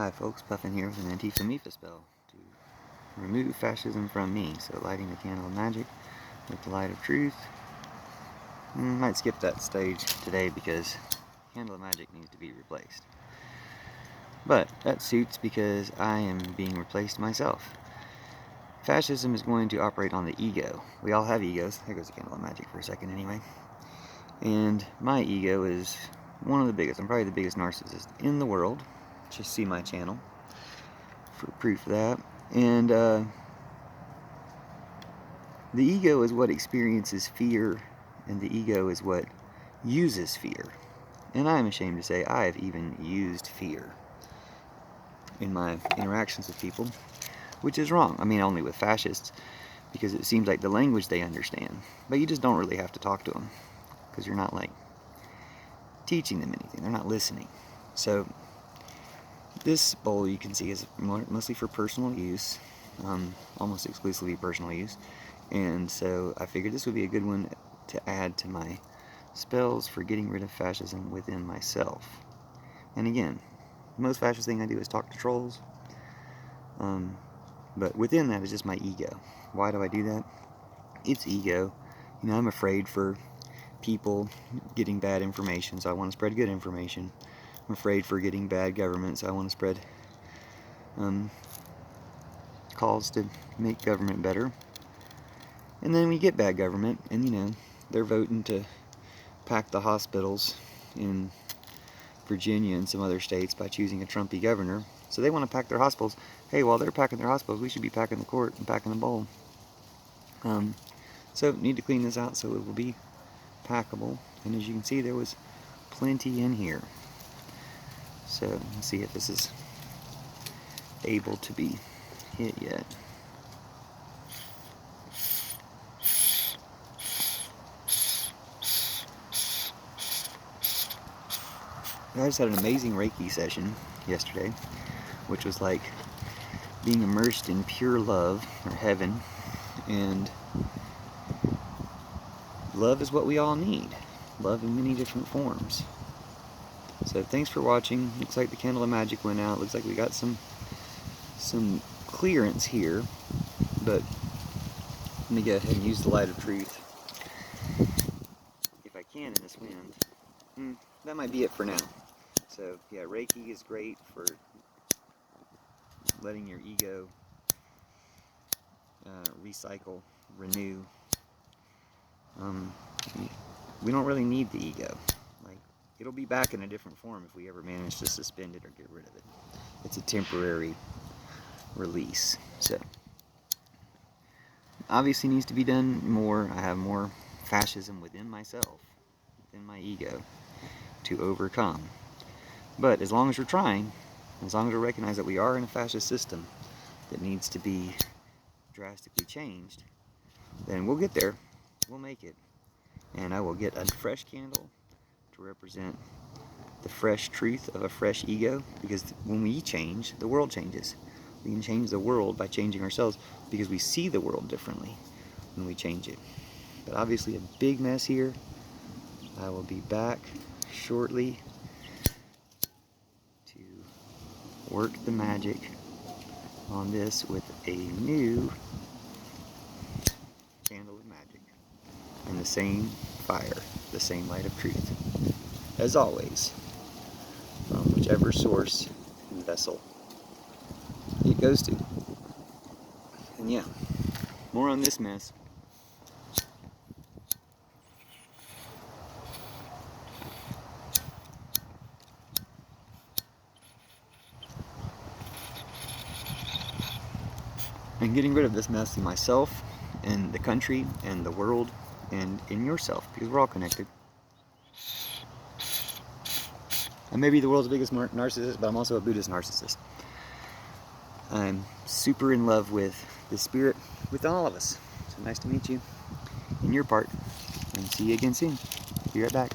Hi folks, Puffin here with an Antifa MeFa spell to remove fascism from me. So lighting the candle of magic with the light of truth. Might skip that stage today because candle of magic needs to be replaced. But that suits because I am being replaced myself. Fascism is going to operate on the ego. We all have egos. There goes the candle of magic for a second anyway. And my ego is one of the biggest. I'm probably the biggest narcissist in the world. Just see my channel for proof of that. And the ego is what experiences fear, and the ego is what uses fear. And I'm ashamed to say I have even used fear in my interactions with people, which is wrong. I mean, only with fascists, because it seems like the language they understand. But you just don't really have to talk to them, because you're not like teaching them anything. They're not listening. So this bowl, you can see, is mostly for personal use, almost exclusively personal use. And so I figured this would be a good one to add to my spells for getting rid of fascism within myself. And again, the most fascist thing I do is talk to trolls. But within that is just my ego. Why do I do that? It's ego. You know, I'm afraid for people getting bad information, so I want to spread good information. I'm afraid for getting bad government, so I want to spread calls to make government better. And then we get bad government, and you know, they're voting to pack the hospitals in Virginia and some other states by choosing a Trumpy governor. So they want to pack their hospitals. Hey, while they're packing their hospitals, we should be packing the court and packing the bowl. So need to clean this out so it will be packable. And as you can see, there was plenty in here. So let's see if this is able to be hit yet. I just had an amazing Reiki session yesterday, which was like being immersed in pure love, or heaven, and love is what we all need. Love in many different forms. So thanks for watching. Looks like the candle of magic went out. Looks like we got some clearance here, but let me go ahead and use the light of truth if I can in this wind. That might be it for now. So yeah, Reiki is great for letting your ego recycle, renew. We don't really need the ego. Like, it'll be back in a different form if we ever manage to suspend it or get rid of it. It's a temporary release. So obviously needs to be done more. I have more fascism within myself, within my ego, to overcome. But as long as we're trying, as long as we recognize that we are in a fascist system that needs to be drastically changed, then we'll get there. We'll make it. And I will get a fresh candle to represent the fresh truth of a fresh ego, because when we change, the world changes. We can change the world by changing ourselves, because we see the world differently when we change it. But obviously a big mess here. I will be back shortly to work the magic on this with a new candle of magic and the same fire, the same light of truth, as always, from whichever source and vessel it goes to. And yeah, more on this mess. And getting rid of this mess in myself, and the country, and the world, and in yourself, because we're all connected. I may be the world's biggest narcissist, but I'm also a Buddhist narcissist. I'm super in love with the spirit within all of us. So nice to meet you in your part, and see you again soon. Be right back.